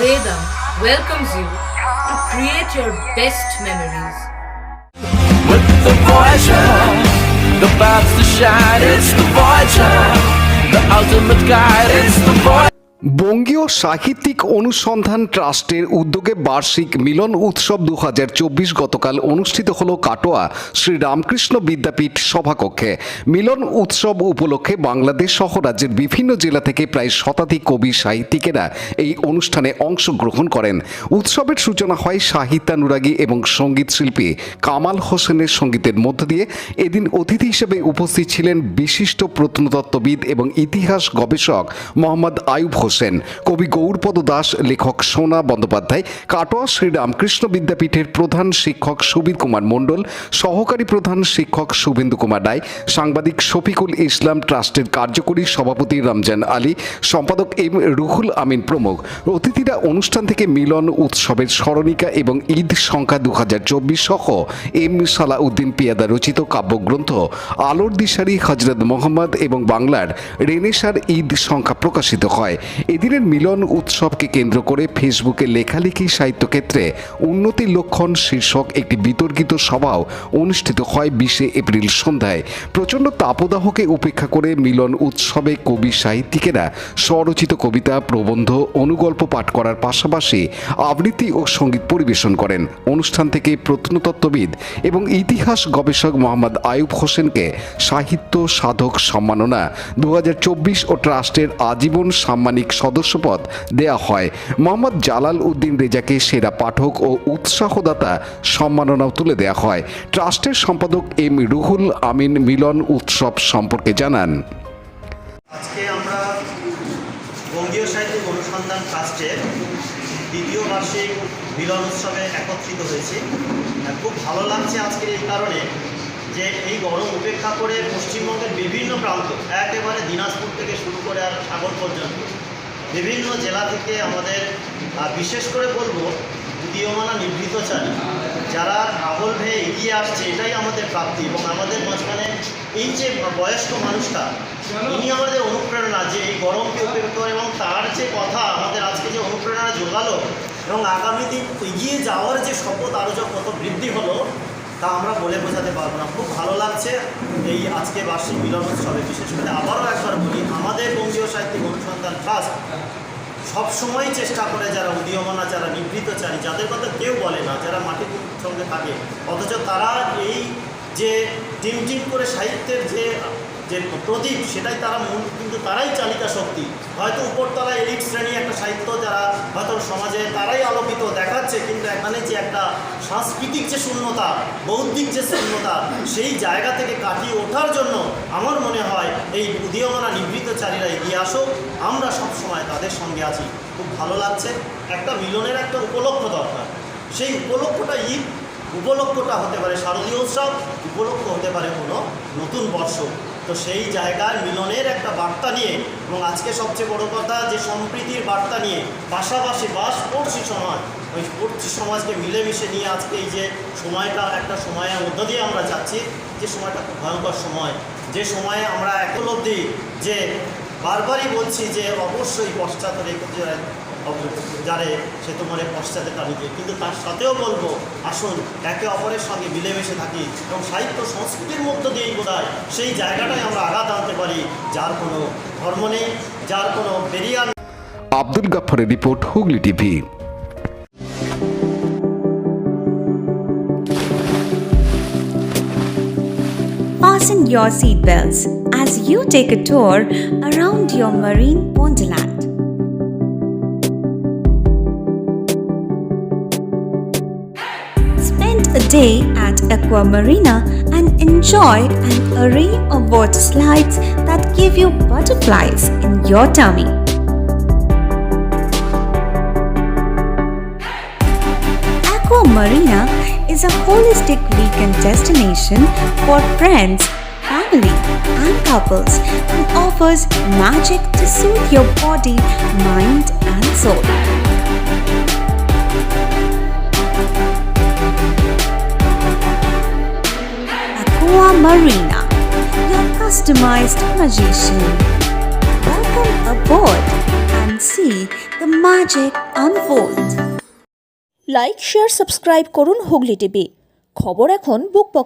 Vedam welcomes you to create your best memories. With the Voyager, the paths to shine, it's the Voyager, the ultimate guide, it's the Voyager. বঙ্গীয় সাহিত্যিক অনুসন্ধান ট্রাস্টের উদ্যোগে বার্ষিক মিলন উৎসব 2024 গতকাল অনুষ্ঠিত হল কাটোয়া শ্রী রামকৃষ্ণ বিদ্যাপীঠ সভাকক্ষে। মিলন উৎসব উপলক্ষে বাংলাদেশ সহ রাজ্যের বিভিন্ন জেলা থেকে প্রায় শতাধিক কবি সাহিত্যিকেরা এই অনুষ্ঠানে অংশগ্রহণ করেন। উৎসবের সূচনা হয় সাহিত্যানুরাগী এবং সঙ্গীত শিল্পী কামাল হোসেনের সঙ্গীতের মধ্য দিয়ে। এদিন অতিথি হিসেবে উপস্থিত ছিলেন বিশিষ্ট প্রত্নতত্ত্ববিদ এবং ইতিহাস গবেষক মোহাম্মদ আয়ুব হোসেন, কবি গৌরপদ দাস, লেখক সোনা বন্দ্যোপাধ্যায়, কাটোয়া শ্রী রামকৃষ্ণ বিদ্যাপীঠের প্রধান শিক্ষক সুবীর কুমার মণ্ডল, সহকারী প্রধান শিক্ষক শুভেন্দু কুমার রায়, সাংবাদিক শফিকুল ইসলাম, ট্রাস্টের কার্যকরী সভাপতি রমজান আলী, সম্পাদক এম রুহুল আমিন প্রমুখ। অতিথিরা অনুষ্ঠান থেকে মিলন উৎসবের স্মরণিকা এবং ঈদ সংখ্যা 2024 সহ এম সালাউদ্দিন পিয়াদা রচিত কাব্যগ্রন্থ আলোর দিশারি হজরত মোহাম্মদ এবং বাংলার রেনেসার ঈদ সংখ্যা প্রকাশিত হয়। এদিনের মিলন উৎসবকে কেন্দ্র করে ফেসবুকে লেখালেখি সাহিত্যক্ষেত্রে উন্নতির লক্ষণ শীর্ষক একটি বিতর্কিত সভাও অনুষ্ঠিত হয় 20 এপ্রিল সন্ধ্যায়। প্রচণ্ড তাপদাহকে উপেক্ষা করে মিলন উৎসবে কবি সাহিত্যিকেরা স্বরচিত কবিতা, প্রবন্ধ, অনুগল্প পাঠ করার পাশাপাশি আবৃত্তি ও সঙ্গীত পরিবেশন করেন। অনুষ্ঠান থেকে প্রত্নতত্ত্ববিদ এবং ইতিহাস গবেষক মোহাম্মদ আয়ুব হোসেনকে সাহিত্য সাধক সম্মাননা 2024 ও ট্রাস্টের আজীবন সাম্মানিক সদস্যপদ দেয়া হয়। মোহাম্মদ জালাল উদ্দিন রেজাকে সেরা পাঠক ও উৎসাহদাতা সম্মাননাও তুলে দেয়া হয়। ট্রাস্টের সম্পাদক এম রুহুল আমিন মিলন উৎসব সম্পর্কে জানান। আজকে আমরা বঙ্গীয় সাহিত্যিক অনুসন্ধান ট্রাস্টের দ্বিতীয় বার্ষিক মিলন উৎসবে একত্রিত হয়েছি। খুব ভালো লাগছে আজকের এই কারণে যে এই গরম উপেক্ষা করে পশ্চিমবঙ্গের বিভিন্ন প্রান্ত, একেবারে দিনাজপুর থেকে শুরু করে আর সাগর পর্যন্ত বিভিন্ন জেলা থেকে আমাদের, বিশেষ করে বলবো উদীয়মানা নিভৃতচারী যারা আবল ভেয়ে এগিয়ে আসছে, এটাই আমাদের প্রাপ্তি। এবং আমাদের মাঝখানে এই যে বয়স্ক মানুষটা, ইনি আমাদের অনুপ্রেরণা যে এই গরমকে উপেক্ষা করে, এবং তার যে কথা আমাদের আজকে যে অনুপ্রেরণা জোগালো এবং আগামী দিন এগিয়ে যাওয়ার যে শপথ আরও যা কত বৃদ্ধি হলো তা আমরা বলে বোঝাতে পারবো না। খুব ভালো লাগছে এই আজকে বার্ষিক মিলন উৎসবে। বিশেষ করে আবারও একবার বলি, আমাদের বঙ্গীয় সাহিত্যিক অনুসন্ধান ট্রাস্ট সবসময় চেষ্টা করে যারা উদীয়মানা, যারা নিভৃতচারী, যাদের কথা কেউ বলে না, যারা মাটির সঙ্গে থাকে অথচ তারা এই যে টিম করে সাহিত্যের যে প্রদীপ, সেটাই তারা মূল, কিন্তু তারাই চালিকা শক্তি। হয়তো উপরতলা এলিট শ্রেণী একটা সাহিত্য যারা হয়তো সমাজে তারাই আলোকিত দেখাচ্ছে, কিন্তু এখানে যে একটা সাংস্কৃতিক যে শূন্যতা, বৌদ্ধিক যে শূন্যতা, সেই জায়গা থেকে কাটিয়ে ওঠার জন্য আমার মনে হয় এই উদীয়মানা নিভৃতচারীরা এগিয়ে আসুক, আমরা সব সময় তাদের সঙ্গে আছি। খুব ভালো লাগছে। একটা মিলনের একটা উপলক্ষ দরকার, সেই উপলক্ষটা ঈদ, উপলক্ষটা হতে পারে শারদীয় উৎসব, উপলক্ষ হতে পারে কোনো নতুন বর্ষ। তো সেই জায়গায় মিলনের একটা বার্তা নিয়ে, এবং আজকে সবচেয়ে বড় কথা যে সম্প্রীতির বার্তা নিয়ে, পাশাপাশি পড়শি সমাজ, ওই পড়শি সমাজকে মিলেমিশে নিয়ে আজকে এই যে সময়টা, একটা সময়ের মধ্য দিয়ে আমরা যাচ্ছি, যে সময়টা খুব ভয়ঙ্কর সময়, যে সময়ে আমরা উপলব্ধি যে বারবারই বলছি যে অবশ্যই পশ্চাতে রেখে যারে সে তোমার পশ্চাতে তাড়িয়ে, কিন্তু তার সাথেও বলবো আসুন একে অপরের সঙ্গে মিলেমিশে থাকি এবং সাহিত্য সংস্কৃতির মধ্য দিয়েই বোধহয় সেই জায়গাটায় আমরা আঘাত আনতে পারি, যার কোনো ধর্ম নেই, যার কোনো বেরিয়ার। আব্দুল গাফফারের রিপোর্ট, Hooghly TV. Fasten your seatbelts as you take a tour around your marine wonderland. Spend a day at Aqua Marina and enjoy an array of water slides that give you butterflies in your tummy. Aqua Marina is a holistic weekend destination for friends, family, and couples and offers magic to soothe your body, mind, and soul. Aqua Marina, your customized magician. Welcome aboard and see the magic unfolds. Like share subscribe করুন Hooghly TV. খবর এখন বুক পকেটে।